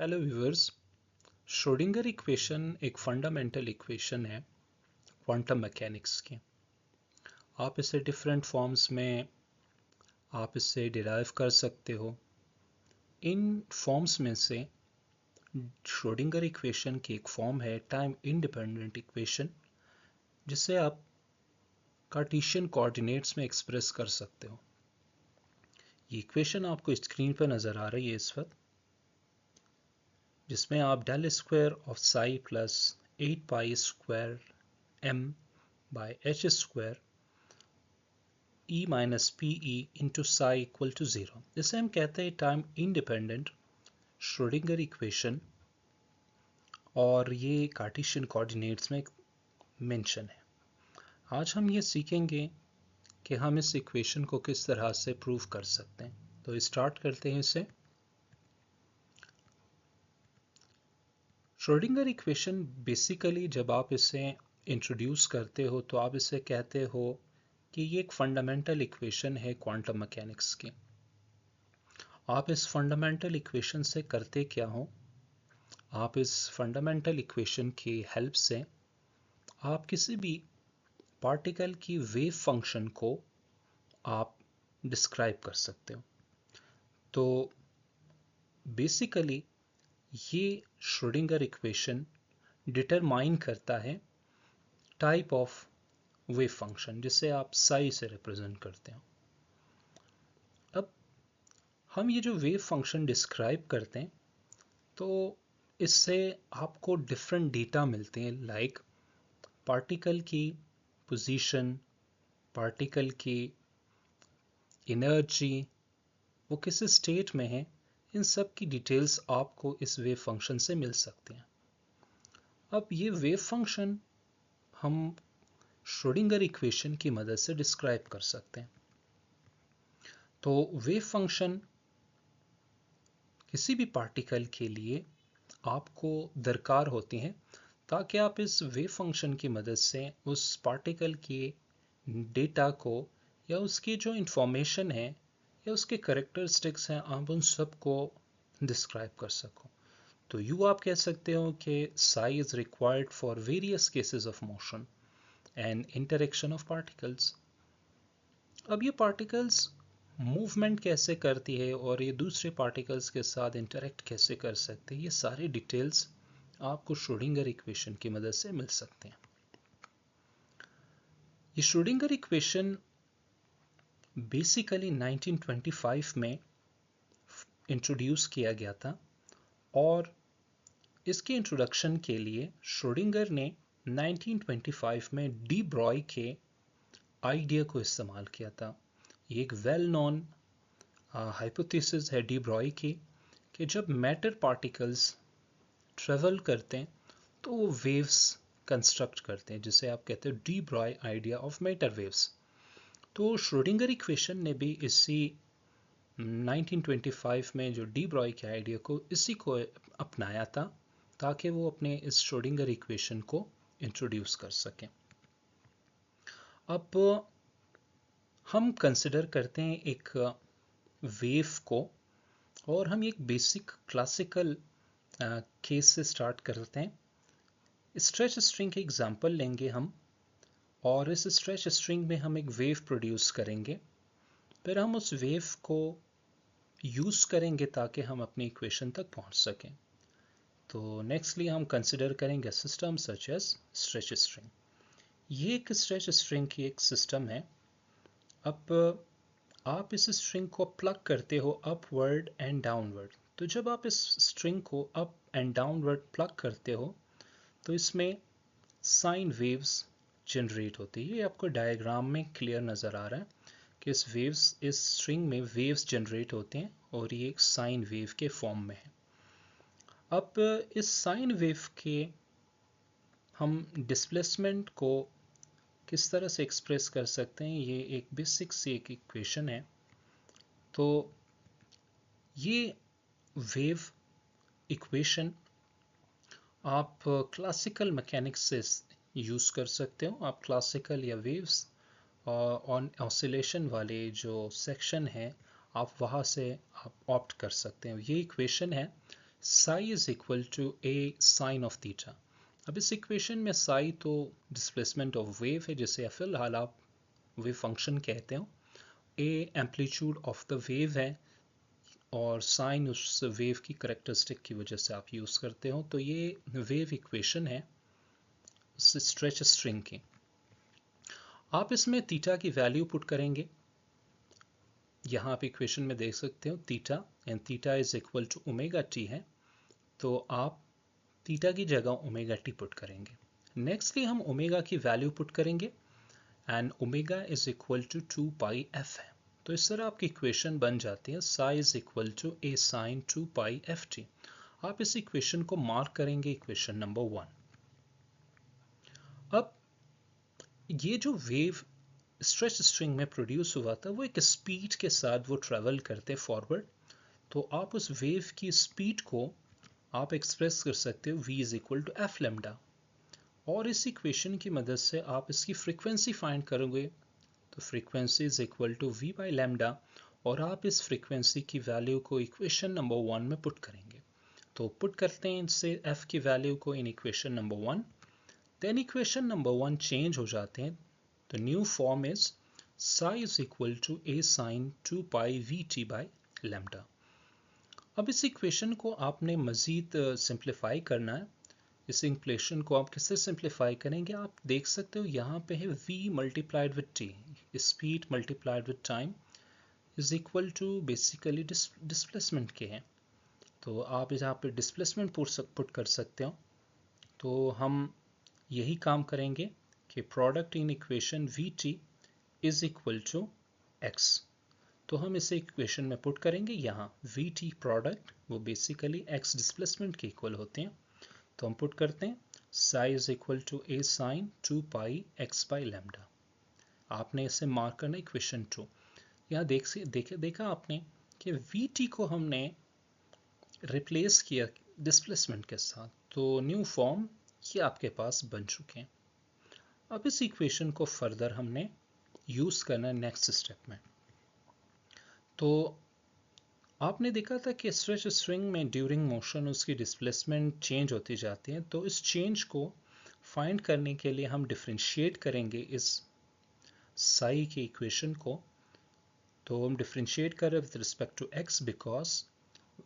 Hello viewers. Schrodinger equation एक fundamental equation है quantum mechanics की। आप इसे डिफरेंट फॉर्म्स में आप इसे डिराइव कर सकते हो। इन फॉर्म्स में से श्रोडिंगर इक्वेशन की एक फॉर्म है टाइम इंडिपेंडेंट इक्वेशन, जिसे आप कार्टेशियन कोऑर्डिनेट्स में एक्सप्रेस कर सकते हो। ये इक्वेशन आपको स्क्रीन पर नज़र आ रही है इस वक्त, जिसमें आप del square of psi plus 8 pi square m by h square e minus P e into psi equal to 0, जिसे हम कहते हैं टाइम इंडिपेंडेंट श्रोडिंगर इक्वेशन, और ये कार्टेशियन कोऑर्डिनेट्स में मेंशन है। आज हम ये सीखेंगे कि हम इस इक्वेशन को किस तरह से प्रूव कर सकते हैं। तो स्टार्ट करते हैं इसे। श्रोडिंगर इक्वेशन बेसिकली जब आप इसे इंट्रोड्यूस करते हो तो आप इसे कहते हो कि ये एक फंडामेंटल इक्वेशन है क्वांटम मैकेनिक्स की। आप इस फंडामेंटल इक्वेशन से करते क्या हो, आप इस फंडामेंटल इक्वेशन की हेल्प से आप किसी भी पार्टिकल की वेव फंक्शन को आप डिस्क्राइब कर सकते हो। तो बेसिकली ये श्रोडिंगर इक्वेशन डिटरमाइन करता है टाइप ऑफ वेव फंक्शन, जिसे आप साई से रिप्रेजेंट करते हो। अब हम ये जो वेव फंक्शन डिस्क्राइब करते हैं तो इससे आपको डिफरेंट डेटा मिलते हैं, लाइक पार्टिकल की पोजीशन, पार्टिकल की एनर्जी, वो किस स्टेट में है, इन सब की डिटेल्स आपको इस वेव फंक्शन से मिल सकती हैं। अब ये वेव फंक्शन हम श्रोडिंगर इक्वेशन की मदद से डिस्क्राइब कर सकते हैं। तो वेव फंक्शन किसी भी पार्टिकल के लिए आपको दरकार होती हैं ताकि आप इस वेव फंक्शन की मदद से उस पार्टिकल के डेटा को या उसकी जो इंफॉर्मेशन है या उसके करेक्टरिस्टिक्स हैं, आप उन सब को डिस्क्राइब कर सको। तो यू आप कह सकते हो कि Sai is required for various cases of motion and interaction of particles. अब ये पार्टिकल्स मूवमेंट कैसे करती है और ये दूसरे पार्टिकल्स के साथ इंटरेक्ट कैसे कर सकते हैं, ये सारी डिटेल्स आपको श्रोडिंगर इक्वेशन की मदद से मिल सकते हैं। ये श्रोडिंगर इक्वेशन बेसिकली 1925 में इंट्रोड्यूस किया गया था, और इसके इंट्रोडक्शन के लिए श्रोडिंगर ने 1925 में डी ब्रॉय के आइडिया को इस्तेमाल किया था। ये एक वेल नोन हाइपोथेसिस है डी ब्रॉय की कि जब मैटर पार्टिकल्स ट्रेवल करते हैं तो वो वेव्स कंस्ट्रक्ट करते हैं, जिसे आप कहते हो D Broglie idea of matter waves. तो श्रोडिंगर इक्वेशन ने भी इसी 1925 में जो डी ब्रॉय के आइडिया को इसी को अपनाया था ताकि वो अपने इस श्रोडिंगर इक्वेशन को इंट्रोड्यूस कर सकें। अब हम कंसिडर करते हैं एक वेव को, और हम एक बेसिक क्लासिकल केस से स्टार्ट करते हैं। स्ट्रेच स्ट्रिंग के एग्जांपल लेंगे हम, और इस स्ट्रेच स्ट्रिंग में हम एक वेव प्रोड्यूस करेंगे, फिर हम उस वेव को यूज़ करेंगे ताकि हम अपनी इक्वेशन तक पहुंच सकें। तो नेक्स्टली हम कंसिडर करेंगे system such as stretch string. ये एक स्ट्रेच स्ट्रिंग की एक सिस्टम है। अब आप इस स्ट्रिंग को प्लग करते हो अपवर्ड एंड डाउनवर्ड। तो जब आप इस स्ट्रिंग को अप एंड डाउनवर्ड प्लग करते हो तो इसमें साइन वेव्स जनरेट होती है। ये आपको डायग्राम में क्लियर नज़र आ रहा है कि इस स्ट्रिंग में वेव्स जनरेट होते हैं और ये एक साइन वेव के फॉर्म में है। अब इस साइन वेव के हम डिस्प्लेसमेंट को किस तरह से एक्सप्रेस कर सकते हैं, ये एक बेसिक सी एक इक्वेशन है। तो ये वेव इक्वेशन आप क्लासिकल मैकेनिक्स से यूज़ कर सकते हो। आप क्लासिकल या वेव्स ऑन ऑसिलेशन वाले जो सेक्शन है आप वहाँ से आप ऑप्ट कर सकते हैं। ये इक्वेशन है psi is equal to a sine of theta. अब इस इक्वेशन में साई तो डिस्प्लेसमेंट ऑफ वेव है जिसे फिलहाल आप वेव फंक्शन कहते हो, A amplitude of the wave है और साइन उस वेव की करेक्टरिस्टिक की वजह से आप यूज़ करते हो। तो ये वेव इक्वेशन है स्ट्रेच स्ट्रिंग की। आप इसमें थीटा की वैल्यू पुट करेंगे, यहाँ आप इक्वेशन में देख सकते हो theta and theta is equal to omega t है, तो आप थीटा की जगह ओमेगा टी पुट करेंगे। नेक्स्टली हम ओमेगा की वैल्यू पुट करेंगे and omega is equal to 2 pi f है। तो इस तरह आपकी इक्वेशन बन जाती है psi is equal to a sine 2 pi f t. आप इस इक्वेशन को मार्क करेंगे इक्वेशन नंबर 1। अब ये जो वेव स्ट्रेच स्ट्रिंग में प्रोड्यूस हुआ था वो एक स्पीड के साथ वो ट्रेवल करते फॉरवर्ड, तो आप उस वेव की स्पीड को आप एक्सप्रेस कर सकते हो v is equal to f lambda, और इस इक्वेशन की मदद से आप इसकी फ्रीक्वेंसी फाइंड करोगे, तो frequency is equal to v by lambda, और आप इस फ्रीक्वेंसी की वैल्यू को इक्वेशन नंबर 1 में पुट करेंगे। तो पुट करते हैं इससे f की वैल्यू को in equation number 1, then equation number 1 change हो जाते हैं। तो new form is psi is equal to a sine 2 pi v t by lambda. अब इस इक्वेशन को आपने मज़ीद सिंप्लीफाई करना है। इस इक्वेशन को आप किससे सिंप्लीफाई करेंगे, आप देख सकते हो यहाँ पे है v multiplied with t, speed multiplied with time is equal to basically displacement के हैं, तो आप यहाँ पे डिस्प्लेसमेंट पुट कर सकते हो। तो हम यही काम करेंगे कि product in equation v t is equal to x, तो हम इसे इक्वेशन में पुट करेंगे। यहाँ वी टी प्रोडक्ट वो बेसिकली एक्स डिस्प्लेसमेंट के इक्वल होते हैं, तो हम पुट करते हैं psi is equal to a sine 2 pi x by lambda. आपने इसे मार्क करना इक्वेशन 2। यहाँ देखा आपने कि वी टी को हमने रिप्लेस किया डिस्प्लेसमेंट के साथ, तो न्यू फॉर्म ये आपके पास बन चुके हैं। अब इस इक्वेशन को फर्दर हमने यूज़ करना है नेक्स्ट स्टेप में। तो आपने देखा था कि स्ट्रेच स्ट्रिंग में ड्यूरिंग मोशन उसकी डिस्प्लेसमेंट चेंज होती जाती है, तो इस चेंज को फाइंड करने के लिए हम डिफरेंशिएट करेंगे इस साई के इक्वेशन को। तो हम डिफरेंशिएट करें with respect to x, because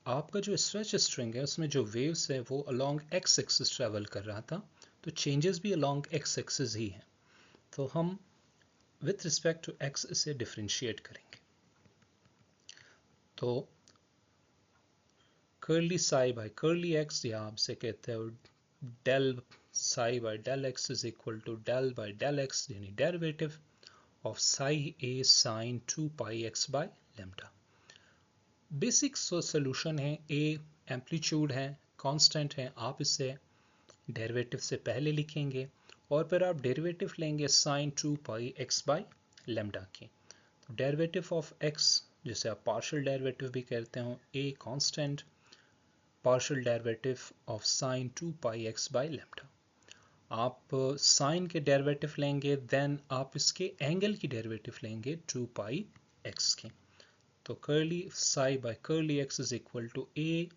आपका जो स्ट्रेच स्ट्रिंग है उसमें जो वेव्स है वो अलोंग एक्स एक्सिस ट्रेवल कर रहा था, तो चेंजेस भी अलोंग एक्स एक्सिस ही हैं, तो हम विथ रिस्पेक्ट टू एक्स इसे डिफरेंशिएट करेंगे। तो curly psi by curly x, या आपसे कहते हो del psi by del x is equal to del by del x, यानी derivative of psi A sine 2 pi x by lambda. Basic solution है, A amplitude है, constant है, आप इसे डेरिवेटिव से पहले लिखेंगे और फिर आप डेरिवेटिव लेंगे sign 2 pi x by lambda की। तो डेरिवेटिव ऑफ एक्स जिसे आप पार्शियल डेरिवेटिव भी कहते हो, a constant, partial derivative of sine 2 pi x by lambda. आप साइन के डेरिवेटिव लेंगे, देन आप इसके एंगल की डेरिवेटिव लेंगे 2 पाई एक्स की। तो curly psi by curly x is equal to A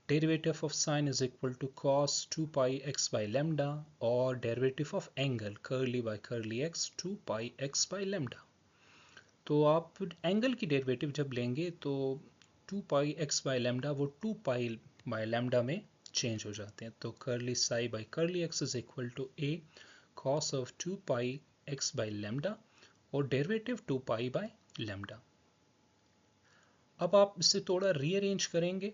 derivative of sine is equal to cos 2 pi x by lambda, और derivative of angle curly by curly x 2 pi x by lambda. तो आप angle की derivative जब लेंगे तो 2 pi x by lambda वो 2 pi by lambda में change हो जाते हैं। तो curly psi by curly x is equal to a cos of 2 pi x by lambda, और डेरिवेटिव 2 पाई बाय लेम्डा। अब आप इसे थोड़ा रीअरेंज करेंगे,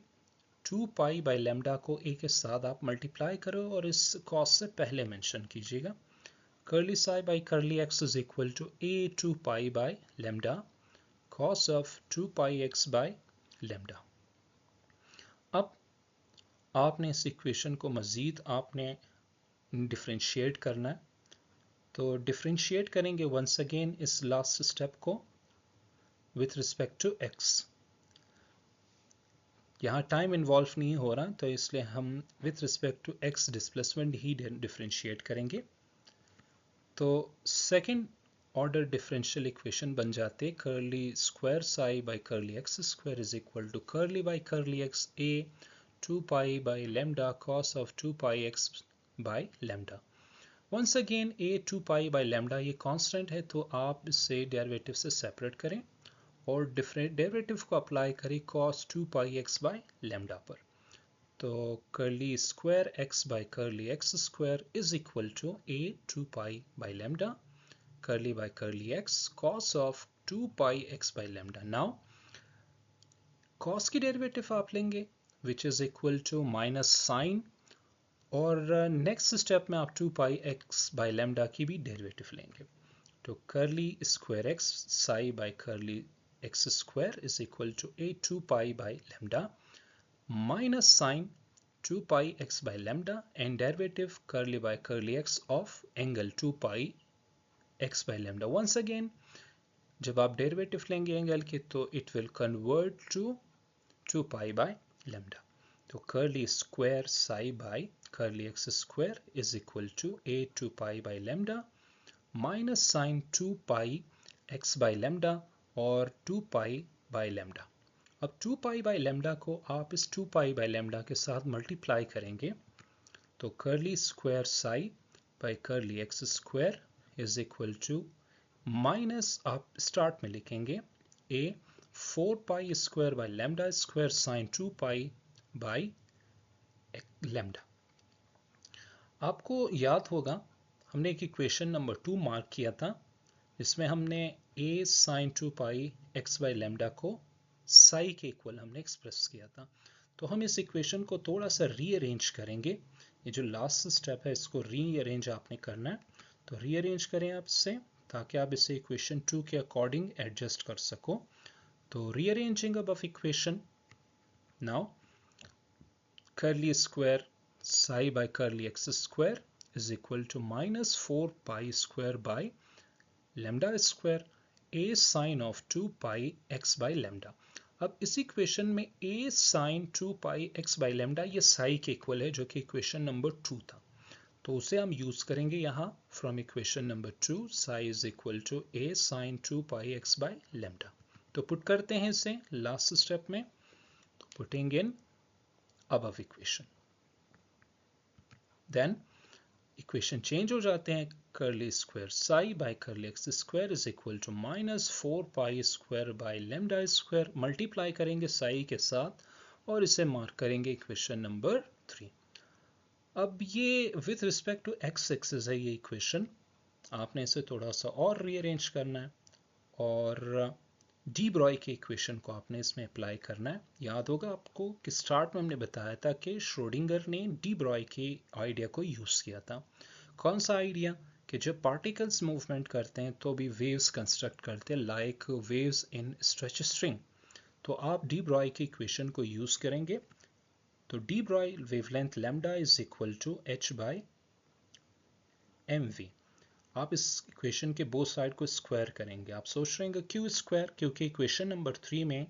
2 पाई बाय लेम्डा को ए के साथ आप मल्टीप्लाई करो और इस कॉस से पहले मेंशन कीजिएगा। Curly psi by curly x is equal to a 2 pi by lambda cos of 2 pi x by lambda। अब आपने इस इक्वेशन को मज़ीद आपने डिफरेंशिएट करना है, तो डिफरेंशिएट करेंगे वंस अगेन इस लास्ट स्टेप को विथ रिस्पेक्ट टू x। यहाँ टाइम इन्वॉल्व नहीं हो रहा, तो इसलिए हम with respect to x displacement ही डिफरेंशिएट करेंगे। तो सेकेंड ऑर्डर डिफरेंशियल इक्वेशन बन जाते curly square psi by curly x square is equal to curly by curly x a 2 pi by lambda cos of 2 pi x by lambda. Once again a 2 pi by lambda ये constant है, तो आप इसे derivative से separate करें और different derivative को apply करें cos 2 pi x by lambda पर। तो curly square x by curly x square is equal to a 2 pi by lambda curly by curly x cos of 2 pi x by lambda. Now cos की derivative आप लेंगे which is equal to minus sin, और next step में आप 2 पाई x by lambda की भी derivative लेंगे। तो curly square x psi by curly x square is equal to a 2 pi by lambda minus sin 2 pi x by lambda and derivative curly by curly x of angle 2 pi x by lambda. Once again जब आप derivative लेंगे angle के तो it will convert to 2 pi by lambda. तो curly square psi by curly x square is equal to a 2 pi by lambda minus sin 2 pi x by lambda और 2 pi by lambda. अब 2 pi by lambda को आप इस 2 pi by lambda के साथ multiply करेंगे तो curly square psi by curly x square is equal to minus आप स्टार्ट में लिखेंगे a 4 pi square by lambda square sin 2 pi by lambda. आपको याद होगा हमने एक इक्वेशन नंबर 2 मार्क किया था, इसमें हमने a sin 2 pi x by lambda को psi के इक्वल हमने एक्सप्रेस किया था। तो हम इस इक्वेशन को थोड़ा सा रीअरेंज करेंगे। ये जो लास्ट स्टेप है इसको रीअरेंज आपने करना है, तो रीअरेंज करें आप इसे ताकि आप इसे इक्वेशन 2 के अकॉर्डिंग एडजस्ट कर सको। तो rearranging above equation, now curly square psi by curly x square is equal to minus 4 pi square by lambda square a sin of 2 pi x by lambda. अब इस इक्वेशन में a sin 2 pi x by lambda ये psi के equal है जो कि equation number 2 था, तो उसे हम यूज करेंगे यहाँ from equation number 2 psi is equal to a sin 2 pi x by lambda. तो पुट करते हैं इसे लास्ट स्टेप में, तो putting in above equation, then equation change हो जाते हैं curly square psi by curly x square is equal to minus 4 pi square by lambda square, multiply करेंगे psi के साथ और इसे मार्क करेंगे इक्वेशन नंबर 3. अब ये with respect to x axis है ये इक्वेशन, आपने इसे थोड़ा सा और रीअरेंज करना है और डी ब्रॉय के इक्वेशन को आपने इसमें अप्लाई करना है। याद होगा आपको कि स्टार्ट में हमने बताया था कि श्रोडिंगर ने डी ब्रॉय के आइडिया को यूज़ किया था। कौन सा आइडिया? कि जब पार्टिकल्स मूवमेंट करते हैं तो भी वेव्स कंस्ट्रक्ट करते हैं like waves in stretch string, तो आप डी ब्रॉय के इक्वेशन को यूज़ करेंगे। तो de Broglie wavelength lambda is equal to h by m v. आप इस इक्वेशन के बोथ साइड को स्क्वायर करेंगे। आप सोच रहे हैं क्यों स्क्वायर? क्योंकि इक्वेशन नंबर 3 में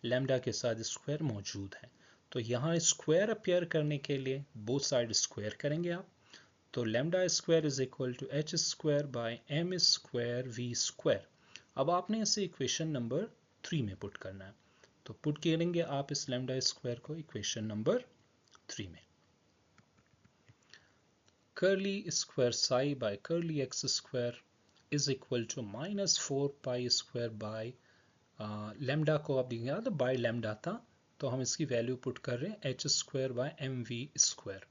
लैम्डा के साथ स्क्वायर मौजूद है, तो यहाँ स्क्वायर अपियर करने के लिए बोथ साइड स्क्वायर करेंगे आप। तो lambda square is equal to h square by m square v square. अब आपने इसे इक्वेशन नंबर 3 में पुट करना है, तो पुट करेंगे आप इस लैम्डा स्क्वायर को इक्वेशन नंबर 3 में। curly square psi by curly x square is equal to minus 4 pi square by lambda को आप देखेंगे तो by lambda था, तो हम इसकी वैल्यू पुट कर रहे हैं h square by m v square.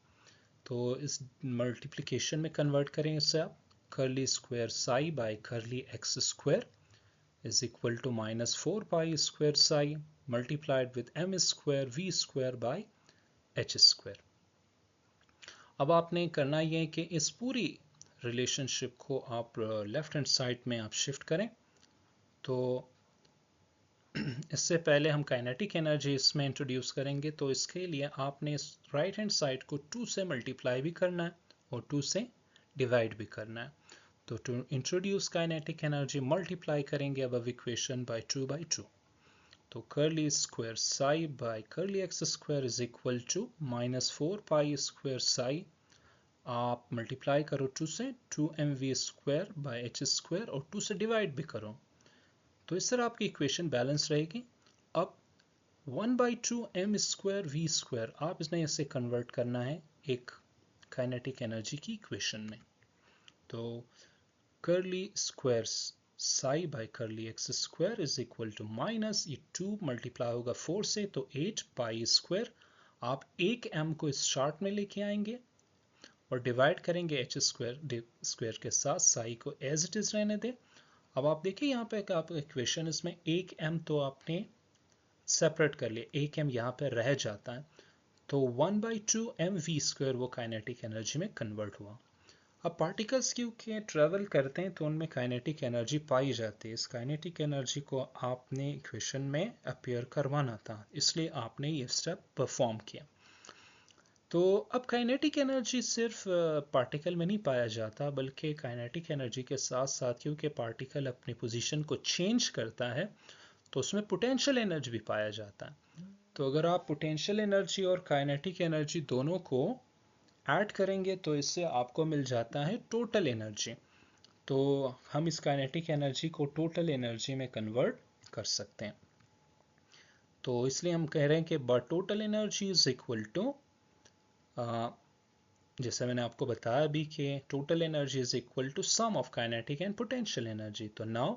तो इस मल्टीप्लिकेशन में कन्वर्ट करें इससे आप curly square psi by curly x square is equal to minus 4 pi square psi multiplied with m square v square by h square। अब आपने करना ये है कि इस पूरी रिलेशनशिप को आप लेफ्ट हैंड साइड में आप शिफ्ट करें। तो इससे पहले हम काइनेटिक एनर्जी इसमें इंट्रोड्यूस करेंगे, तो इसके लिए आपने इस राइट हैंड साइड को 2 से मल्टीप्लाई भी करना है और 2 से डिवाइड भी करना है। तो to introduce kinetic energy multiply करेंगे अब इक्वेशन बाय 2/2। तो curly square psi by curly x square is equal to minus 4 pi square psi, आप मल्टीप्लाई करो 2 से 2mv square by h square और 2 से डिवाइड भी करो, तो इस तरह आपकी इक्वेशन बैलेंस रहेगी। अब 1/2m²v², आप इसने इसे कन्वर्ट करना है एक काइनेटिक एनर्जी की इक्वेशन में। तो curly square psi by curly x square is equal to minus, ये 2 मल्टीप्लाई होगा 4 से, तो 8π²। आप एक m को इस चार्ट में लेके आएंगे और डिवाइड करेंगे h स्क्वायर के साथ, साई को एज इट इज रहने दें। अब आप देखिए यहाँ पे आप इक्वेशन, इसमें एक m तो आपने सेपरेट कर लिया, एक m यहाँ पे रह जाता है, तो 1/2mv² वो काइनेटिक एनर्जी में कन्वर्ट हुआ। अब पार्टिकल्स क्योंकि ट्रेवल करते हैं तो उनमें काइनेटिक एनर्जी पाई जाती है। इस काइनेटिक एनर्जी को आपने इक्वेशन में अपीयर करवाना था, इसलिए आपने ये स्टेप परफॉर्म किया। तो अब काइनेटिक एनर्जी सिर्फ पार्टिकल में नहीं पाया जाता, बल्कि काइनेटिक एनर्जी के साथ साथ क्योंकि पार्टिकल अपनी पोजीशन को चेंज करता है तो उसमें पोटेंशियल एनर्जी भी पाया जाता है। तो अगर आप पोटेंशियल एनर्जी और काइनेटिक एनर्जी दोनों को ऐड करेंगे तो इससे आपको मिल जाता है टोटल एनर्जी। तो हम इस काइनेटिक एनर्जी को टोटल एनर्जी में कन्वर्ट कर सकते हैं। तो इसलिए हम कह रहे हैं कि but total energy is equal to, जैसे मैंने आपको बताया भी कि total energy is equal to sum of kinetic and potential energy. तो नाउ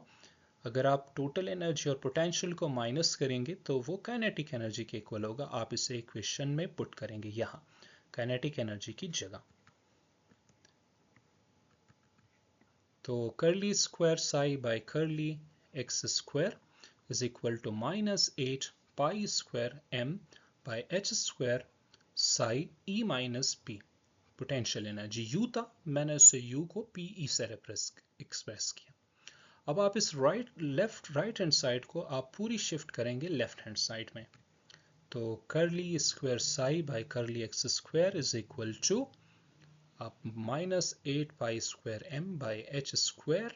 अगर आप टोटल एनर्जी और पोटेंशियल को माइनस करेंगे तो वो काइनेटिक एनर्जी के इक्वल होगा। आप इसे इक्वेशन में पुट करेंगे यहाँ काइनेटिक एनर्जी की जगह। तो curly square psi by curly x square is equal to minus 8π² by h square psi e minus p। Potential energy u था, मैंने उसे u को pe से एक्सप्रेस किया। अब आप इस राइट हैंड साइड को आप पूरी शिफ्ट करेंगे लेफ्ट हैंड साइड में। तो curly square psi by curly x square is equal to, आप माइनस 8π² बाय h स्क्वायर,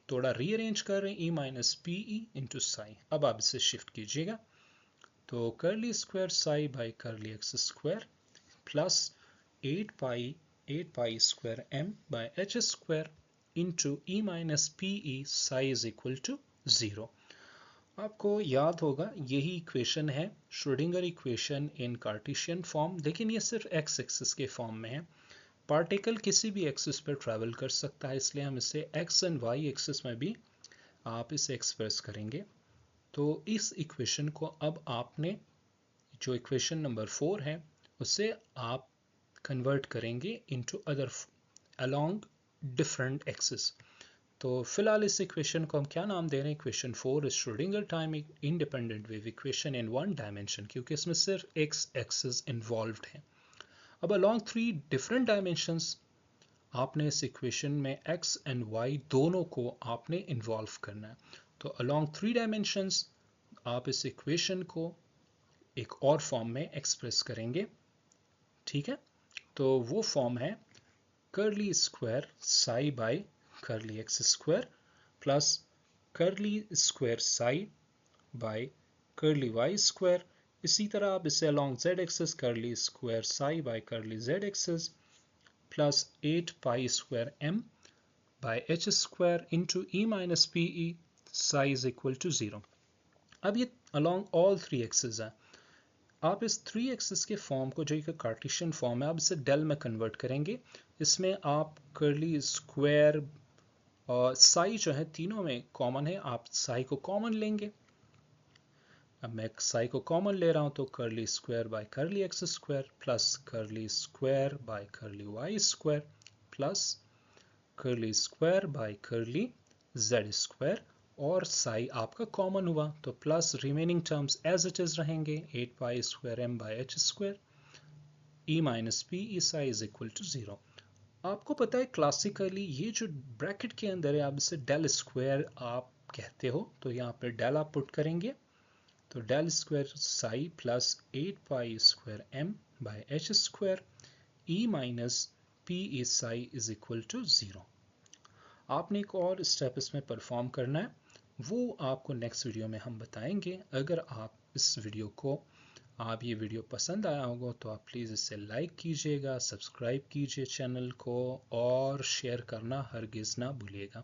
थोड़ा रीअरेंज कर रहे हैं, e minus pe into psi. अब आप इसे शिफ्ट कीजिएगा, तो curly square psi by curly x square plus 8π² by h square into e minus pe psi is equal to 0। आपको याद होगा यही इक्वेशन है Schrodinger equation in cartesian form, लेकिन ये सिर्फ एक्स एक्सिस के फॉर्म में है। पार्टिकल किसी भी एक्सिस पर ट्रैवल कर सकता है, इसलिए हम इसे एक्स एंड वाई एक्सिस में भी आप इसे एक्सप्रेस करेंगे। तो इस इक्वेशन को अब आपने जो इक्वेशन नंबर 4 है उसे आप कन्वर्ट करेंगे into other along different axis. तो फिलहाल इस इक्वेशन को हम क्या नाम दे रहे हैं, equation 4 is Schrodinger time independent wave equation in one dimension, क्योंकि इसमें सिर्फ एक्स एक्सिस इन्वॉल्व्ड है। अब अलोंग 3 डिफरेंट डायमेंशंस आपने इस इक्वेशन में x एंड y दोनों को आपने इन्वॉल्व करना है। तो अलोंग 3 डायमेंशंस आप इस इक्वेशन को एक और फॉर्म में एक्सप्रेस करेंगे, ठीक है। तो वो फॉर्म है curly square psi by curly x square plus curly square psi by curly y square. इसी तरह आप इसे along z axis curly square psi by curly z axis plus 8π² by h square into e minus pe psi is equal to 0। अब ये along all 3 axis है। आप इस 3 axis के फॉर्म को, जो एक कार्टेशियन फॉर्म है, आप इसे डेल में कन्वर्ट करेंगे। इसमें आप कर्ली स्क्वायर और साई जो है तीनों में कॉमन है, आप साई को कॉमन लेंगे। अब मैं साई को कॉमन ले रहा हूं, तो curly square by curly x square plus curly square by curly y square plus curly square by curly z square, और साई आपका कॉमन हुआ तो plus remaining terms as it is रहेंगे 8π² by h square e minus P E psi is equal to 0। आपको पता है classically ये जो ब्रैकेट के अंदर है आप इसे डेल स्क्वायर आप कहते हो, तो यहाँ पे डेल आप पुट करेंगे, तो del square psi plus 8π² by h square e minus P E psi is equal to 0। आपने एक और स्टेप इसमें परफॉर्म करना है, वो आपको नेक्स्ट वीडियो में हम बताएंगे। अगर आप इस वीडियो को ये वीडियो पसंद आया होगा तो आप प्लीज़ इसे लाइक कीजिएगा, सब्सक्राइब कीजिए चैनल को और शेयर करना हरगिज़ ना भूलिएगा।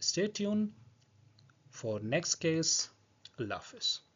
Stay tune for next case. अल्लाह हाफ़िज़।